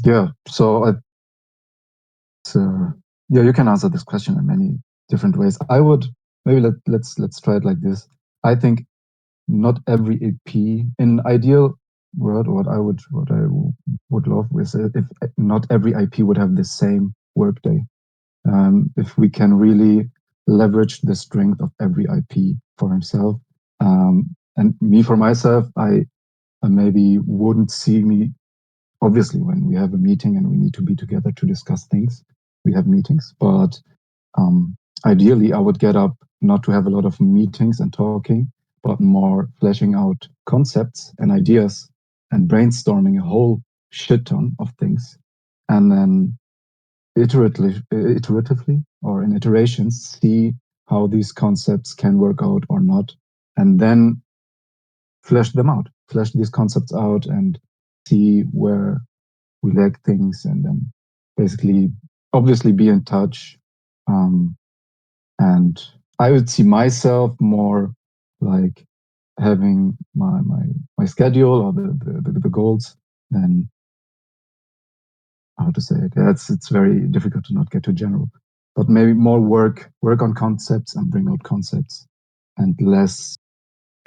Yeah, so you can answer this question in many different ways. I would maybe let's try it like this. I think not every EP in an ideal world, what I would love is if not every IP would have the same workday. If we can really leverage the strength of every IP for himself, and me for myself, I maybe wouldn't see me. Obviously, when we have a meeting and we need to be together to discuss things, we have meetings. But ideally, I would get up not to have a lot of meetings and talking, but more fleshing out concepts and ideas and brainstorming a whole shit ton of things. And then iteratively or in iterations, see how these concepts can work out or not. And then flesh these concepts out and see where we lack things, and then basically obviously be in touch. And I would see myself more like having my schedule or the goals than how to say it. Yeah, it's very difficult to not get too general, but maybe more work on concepts and bring out concepts, and be less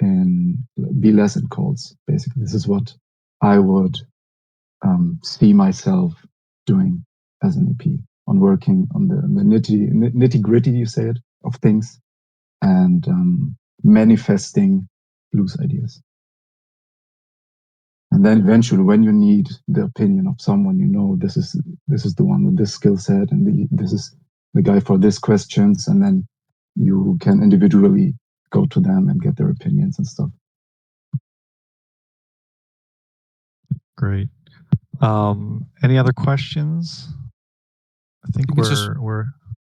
in calls. Basically, this is what I would see myself doing as an EP, on working on the nitty gritty, you say it, of things, and manifesting loose ideas. And then eventually, when you need the opinion of someone, this is the one with this skill set, and this is the guy for this questions, and then you can individually go to them and get their opinions and stuff. Great. Any other questions? I think we're.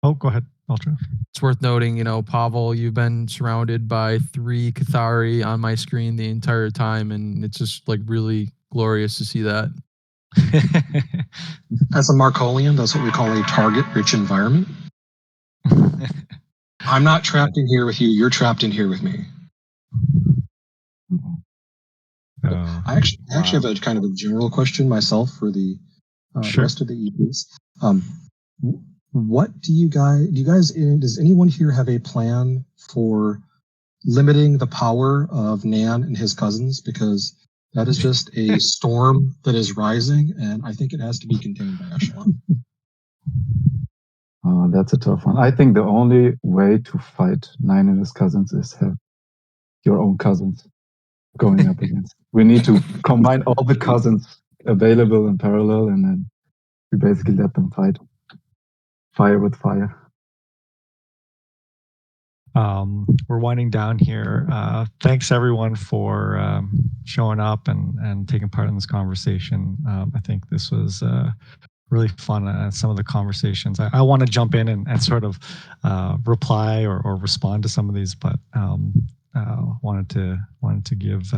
Oh, go ahead, Ultra. It's worth noting, Pavel, you've been surrounded by 3 Cathari on my screen the entire time, and it's just like really glorious to see that. As a Markolian, that's what we call a target-rich environment. I'm not trapped in here with you. You're trapped in here with me. I actually have a kind of a general question myself for the Sure. rest of the EPs. What does anyone here have a plan for limiting the power of Nan and his cousins? Because that is just a storm that is rising, and I think it has to be contained by Echelon. That's a tough one. I think the only way to fight Nine and his cousins is have your own cousins going up against. We need to combine all the cousins available in parallel, and then we basically let them fight. Fire with fire. We're winding down here. Thanks everyone for showing up and taking part in this conversation. I think this was really fun. Some of the conversations. I want to jump in and sort of reply or respond to some of these, but wanted to give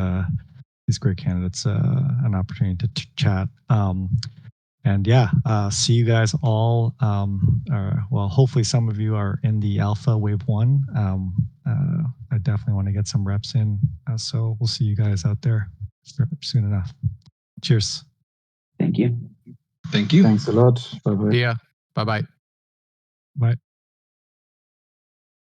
these great candidates an opportunity to chat. And see you guys all. Well, hopefully some of you are in the alpha wave 1. I definitely want to get some reps in. So we'll see you guys out there soon enough. Cheers. Thank you. Thank you. Thanks a lot. Bye-bye. Yeah. Bye-bye. Bye.